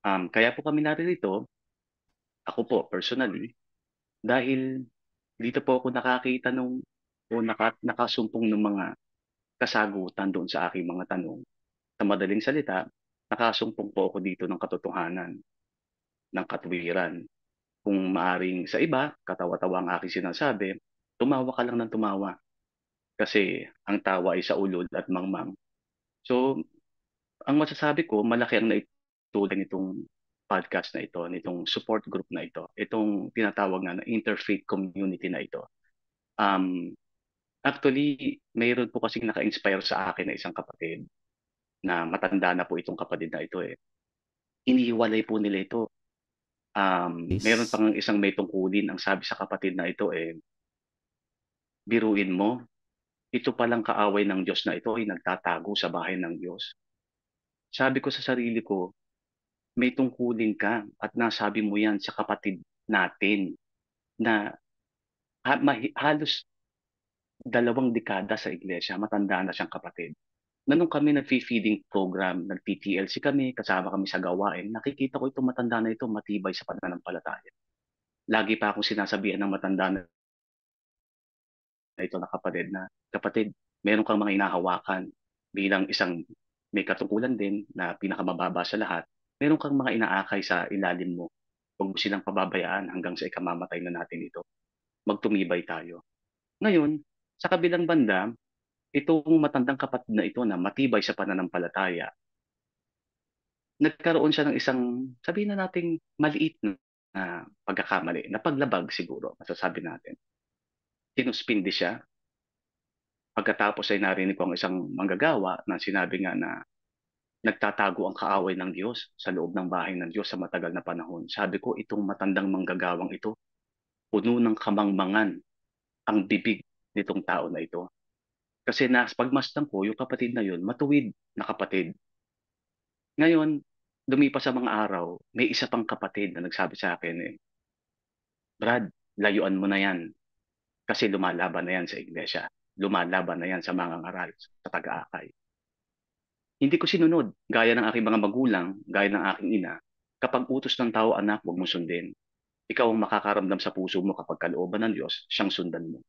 Kaya po kami naririto, ako po personally, dahil dito po ako nakakita o nakasumpong ng mga kasagutan doon sa aking mga tanong. Sa madaling salita, nakasumpong po ako dito ng katotohanan, ng katwiran. Kung maaring sa iba, katawa-tawa ang aking sinasabi, tumawa ka lang ng tumawa kasi ang tawa ay sa ulod at mangmang. So, ang masasabi ko, malaki ang naitulong nitong podcast na ito, nitong support group na ito, itong tinatawag na interfaith community na ito. Um, Actually, mayroon po kasing naka-inspire sa akin na isang kapatid na matanda na po itong kapatid na ito eh. Inihiwalay po nila ito. Meron Is pang isang may tungkulin. Ang sabi sa kapatid na ito eh, biruin mo, ito palang kaaway ng Diyos na ito ay nagtatago sa bahay ng Diyos. Sabi ko sa sarili ko, may tungkulin ka at nasabi mo yan sa kapatid natin na halos 2 dekada sa iglesia, matanda na siyang kapatid. Na nung kami nag-feeding program, nag-TTLC kami, kasama kami sa gawain, nakikita ko itong matanda na ito matibay sa pananampalataya. Lagi pa akong sinasabihan ng matanda na ito na kapatid, meron kang mga inahawakan bilang isang may katungkulan din na pinakamababa sa lahat. Meron kang mga inaakay sa ilalim mo. Huwag mo silang pababayaan hanggang sa ikamamatay na natin ito. Magtumibay tayo. Ngayon, sa kabilang banda, itong matandang kapatid na ito na matibay sa pananampalataya, nagkaroon siya ng isang, sabihin na nating maliit na pagkakamali, na paglabag siguro, masasabi natin. Sinuspindi siya. Pagkatapos ay narinig ko ang isang manggagawa na sinabi nga na nagtatago ang kaaway ng Diyos sa loob ng bahay ng Diyos sa matagal na panahon. Sabi ko, itong matandang manggagawang ito, puno ng kamangmangan ang bibig nitong tao na ito. Kasi pagmasdan ko, yung kapatid na yun, matuwid na kapatid. Ngayon, lumipas sa mga araw, may isa pang kapatid na nagsabi sa akin eh, Brad, layuan mo na yan kasi lumalaban na yan sa iglesia. Lumalaban na yan sa mga ngaral, sa taga-akay. Hindi ko sinunod, gaya ng aking mga magulang, gaya ng aking ina. Kapag utos ng tao, anak, huwag mo sundin. Ikaw ang makakaramdam sa puso mo kapag kalooban ng Diyos, siyang sundan mo.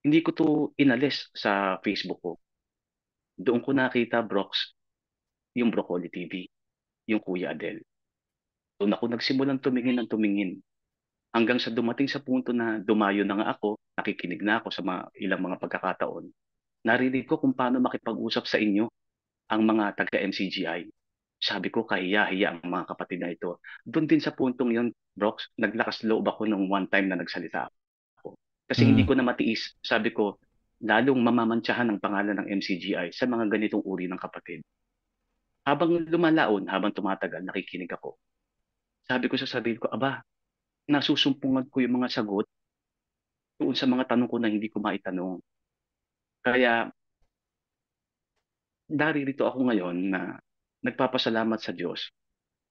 Hindi ko to inalis sa Facebook ko. Doon ko nakita, Brox, yung Broccoli TV, yung Kuya Adel. Doon ako nagsimulang tumingin ng tumingin. Hanggang sa dumating sa punto na dumayo na nga ako, nakikinig na ako sa ilang mga pagkakataon. Narinig ko kung paano makipag-usap sa inyo ang mga taga-MCGI. Sabi ko, kahiya-hiya ang mga kapatid na ito. Doon din sa puntong yon, Brox, naglakas loob ako nung one time na nagsalita ako. Kasi hindi mm, ko na matiis. Sabi ko, lalong mamamantsahan ang pangalan ng MCGI sa mga ganitong uri ng kapatid. Habang lumalaon, habang tumatagal, nakikinig ako. Sabi ko sa sarili ko, aba, nasusumpungan ko yung mga sagot doon sa mga tanong ko na hindi ko maitanong. Kaya daririto ako ngayon na nagpapasalamat sa Diyos.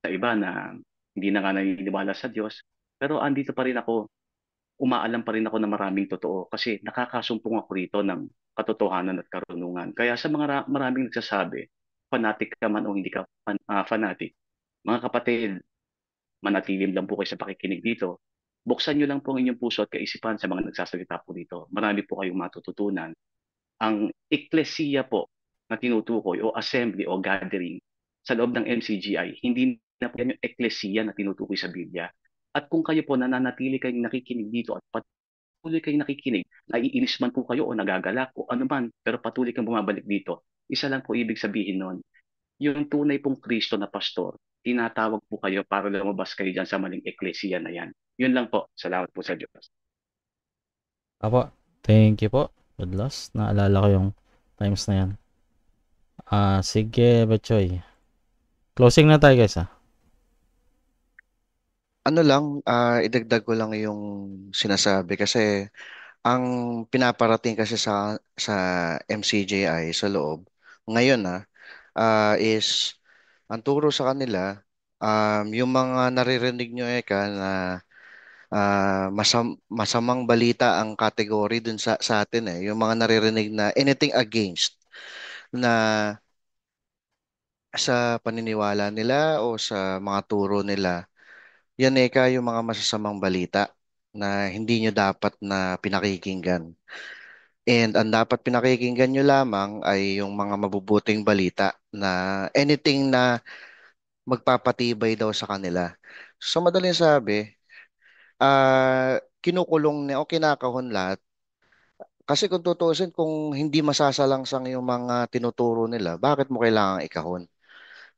Sa iba na hindi na nga naniniwala sa Diyos, pero andito pa rin ako, umaalam pa rin ako ng maraming totoo kasi nakakasumpong ako rito ng katotohanan at karunungan. Kaya sa mga maraming nagsasabi, fanatic ka man o hindi ka fanatic, mga kapatid, manatilim lang po kayo sa pakikinig dito. Buksan nyo lang po ang inyong puso at kaisipan sa mga nagsasalita po dito. Marami po kayong matututunan. Ang eklesiya po na tinutukoy o assembly o gathering sa loob ng MCGI, hindi na po yan yung eklesiya na tinutukoy sa Biblia. At kung kayo po nananatili kayong nakikinig dito at patuloy kayong nakikinig, naiinis man po kayo o nagagalak o ano man, pero patuloy kang bumabalik dito, isa lang po ibig sabihin nun, yung tunay pong Kristo na pastor, tinatawag po kayo para lumabas kayo dyan sa maling eklesiya na yan. Yun lang po. Salamat po sa Diyos. Apo, thank you po. Good loss. Naalala ko yung times na yan. Sige, Bachoy. Closing na tayo guys ah. Ano lang, idagdag ko lang yung sinasabi kasi ang pinaparating kasi sa MCJI sa loob ngayon is ang turo sa kanila, yung mga naririnig nyo na masamang balita ang category dun sa atin yung mga naririnig na anything against na sa paniniwala nila o sa mga turo nila, yan eka yung mga masasamang balita na hindi nyo dapat na pinakikinggan. And ang dapat pinakikinggan nyo lamang ay yung mga mabubuting balita na anything na magpapatibay daw sa kanila. So madaling sabi, kinukulong niya o kinakahon lahat. Kasi kung tutuusin, kung hindi masasalangsang yung mga tinuturo nila, bakit mo kailangang ikahon?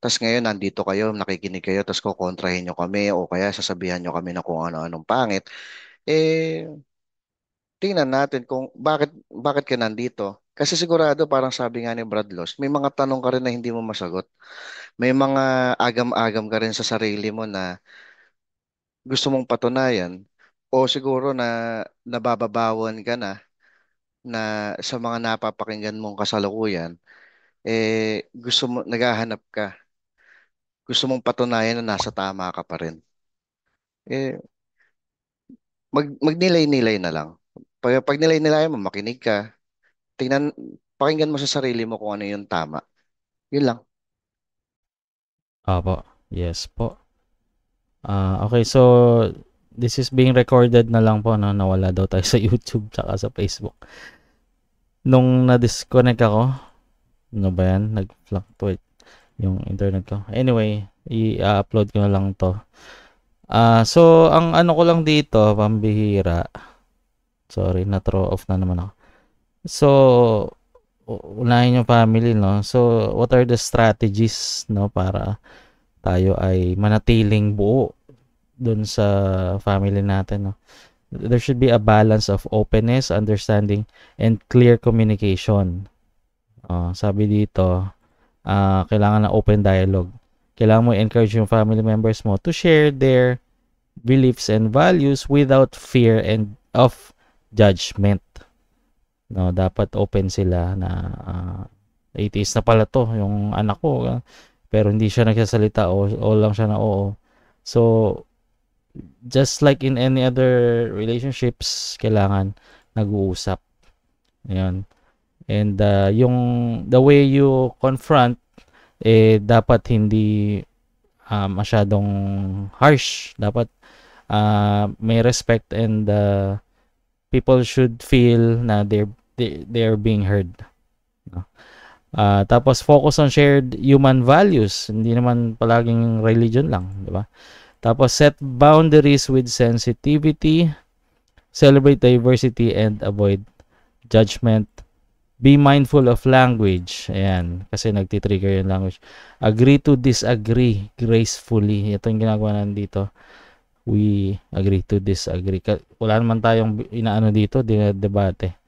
Tapos ngayon, nandito kayo, nakikinig kayo, tapos kukontrahin nyo kami o kaya sasabihan nyo kami na kung ano-anong pangit. Eh, tingnan natin kung bakit ka nandito. Kasi sigurado, parang sabi nga ni Brad Loss, may mga tanong ka rin na hindi mo masagot. May mga agam-agam ka rin sa sarili mo na gusto mong patunayan o siguro na nabababawan ka na sa mga napapakinggan mong kasalukuyan, gusto mo, naghahanap ka, gusto mong patunayan na nasa tama ka pa rin. Eh, magnilay-nilay na lang. Pag nilay-nilay mo, makinig ka, tingnan, pakinggan mo sa sarili mo kung ano yung tama. Yun lang. Opo. Yes po. Okay, so this is being recorded na lang po, no? Nawala daw tayo sa YouTube tsaka sa Facebook. Nung na-disconnect ako, ano ba yan? Nag-fluctuate yung internet ko. Anyway, i-upload ko na lang to. So, ang ano ko lang dito, pambihira. Sorry, na-throw off na naman ako. So, unahin yung family, no? So, what are the strategies, no? Para tayo ay manatiling buo dun sa family natin, no? There should be a balance of openness, understanding, and clear communication. Sabi dito, kailangan ng open dialogue. Kailangan mo encourage yung family members mo to share their beliefs and values without fear and of judgment. No, dapat open sila na atheist na pala to, yung anak ko, pero hindi siya nagsasalita o lang siya na oo. So, just like in any other relationships, kailangan nag-uusap. Ayan. And the way you confront, dapat hindi masyadong harsh. Dapat may respect and people should feel na they're being heard. No? Tapos focus on shared human values. Hindi naman palaging religion lang, di ba? Tapos set boundaries with sensitivity, celebrate diversity and avoid judgment. Be mindful of language. Ayan, kasi nagtitrigger yung language. Agree to disagree gracefully. Ito yung ginagawa nandito. We agree to disagree. Wala naman tayong inaano dito, dinadebate.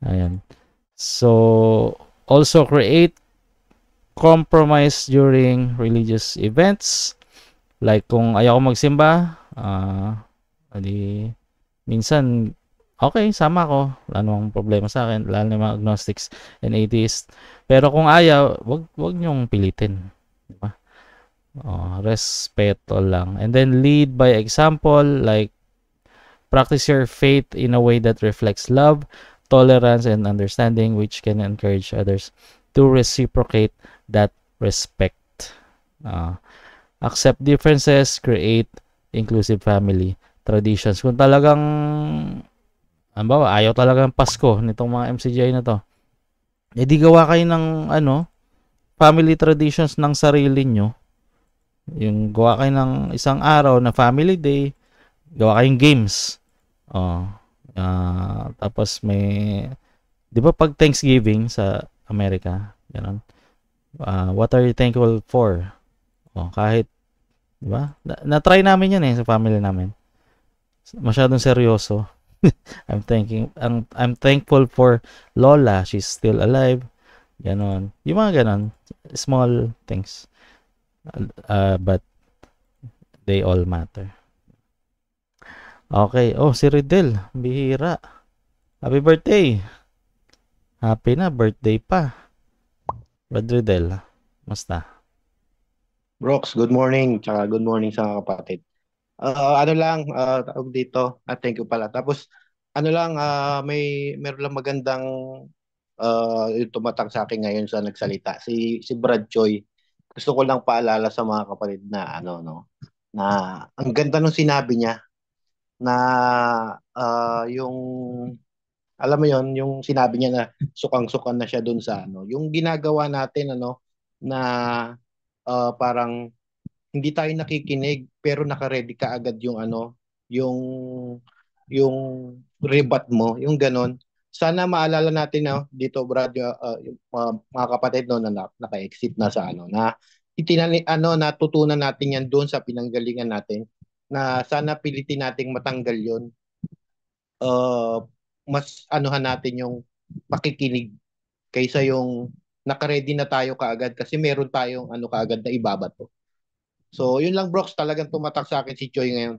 Ayan. So, also create compromise during religious events. Like kung ayaw ko magsimba, minsan, okay, sama ko. Wala namang problema sa akin. Lalo na mga agnostics and atheists. Pero kung ayaw, wag niyong pilitin. Diba? Respeto lang. And then lead by example, like practice your faith in a way that reflects love, tolerance, and understanding, which can encourage others to reciprocate that respect. Accept differences, create inclusive family traditions. Kung talagang ayaw talagang Pasko nitong mga MCGI na to, di gawa kayo ng family traditions ng sarili nyo. Yung gawa kayo ng isang araw na family day, gawa kayong games. Tapos may, di ba pag Thanksgiving sa Amerika, ganun, what are you thankful for? Kahit, di ba? Na-try namin yan sa family namin. Masyadong seryoso. I'm thankful for Lola, she's still alive. Ganon. Yung mga ganon, small things. But they all matter. Okay. Si Riddle, bihira. Happy birthday. Happy na, birthday pa. Brad Riddle, musta? Brooks, good morning. Tsaka good morning sa mga kapatid. Tawag dito. Thank you pala. Tapos, meron lang magandang yung tumatak sa akin ngayon sa nagsalita. Si Brad Choi. gusto ko lang paalala sa mga kapatid na ano no, na ang ganda nung sinabi niya na yung alam mo yon yung sinabi niya na sukang-sukan na siya dun sa ano, yung ginagawa natin ano na parang hindi tayo nakikinig pero naka-ready ka agad yung ano, yung yung rebat mo, yung ganon. Sana maalala natin no, dito Brad, yung mga kapatid no na naka-exit na sa ano na natutunan natin yan doon sa pinanggalingan natin na sana pilitin nating matanggal yon. Mas anuhan natin yung pakikinig kaysa yung naka-ready na tayo kaagad kasi meron tayong ano kaagad na ibabato. So, yun lang, Brox. Talagang tumatak sa akin si Choi ngayon.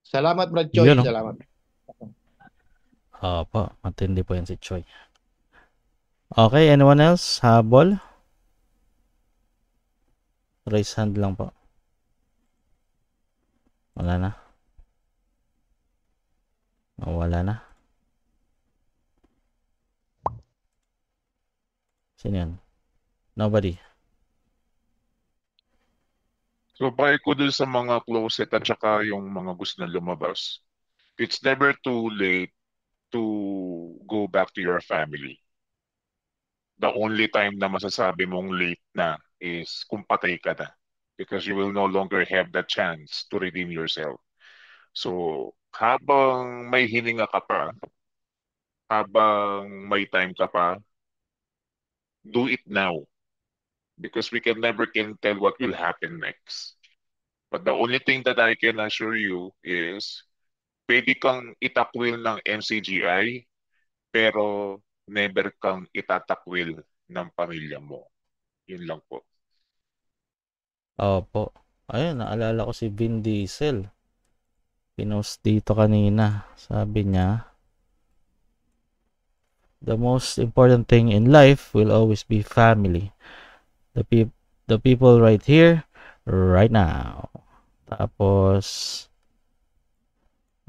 Salamat, Brad Choi. Yun, no? Salamat. Opo, matindi po yan si Choi. Okay, anyone else? Habol? Raise hand lang po. Wala na. Wala na. Sino yan? Nobody. So, bakit ko dun sa mga closet at saka yung mga gusto na lumabas, it's never too late to go back to your family. The only time na masasabi mong late na is kung patay ka na. Because you will no longer have the chance to redeem yourself. So, habang may hininga ka pa, habang may time ka pa, do it now. Because we can never can tell what will happen next. But the only thing that I can assure you is pwede kang itakwil ng MCGI pero never kang itatakwil ng pamilya mo. Yun lang po. Opo. Ayun, naalala ko si Vin Diesel. Pinost dito kanina. Sabi niya, the most important thing in life will always be family. The people right here, right now. Tapos,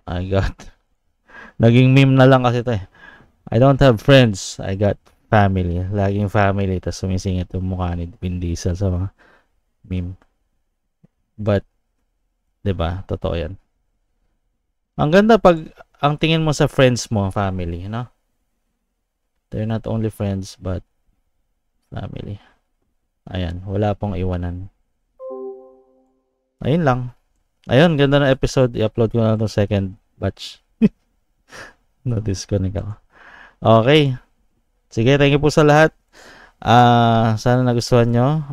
I got, naging meme na lang kasi ito eh. I don't have friends, I got family. Laging family, tapos sumisingit yung mukha ni Vin Diesel sa mga meme. But, diba, totoo yan. Ang ganda pag, ang tingin mo sa friends mo, family, no? They're not only friends, but family. Ayan, wala pong iwanan. Ayun lang. Ayun, ganda ng episode. I-upload ko na itong second batch. Na-disconnect ako. Okay. Sige, thank you po sa lahat. Sana nagustuhan nyo.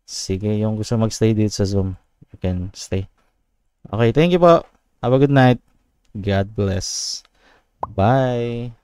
Sige, yung gusto magstay dito sa Zoom, you can stay. Okay, thank you po. Have a good night. God bless. Bye.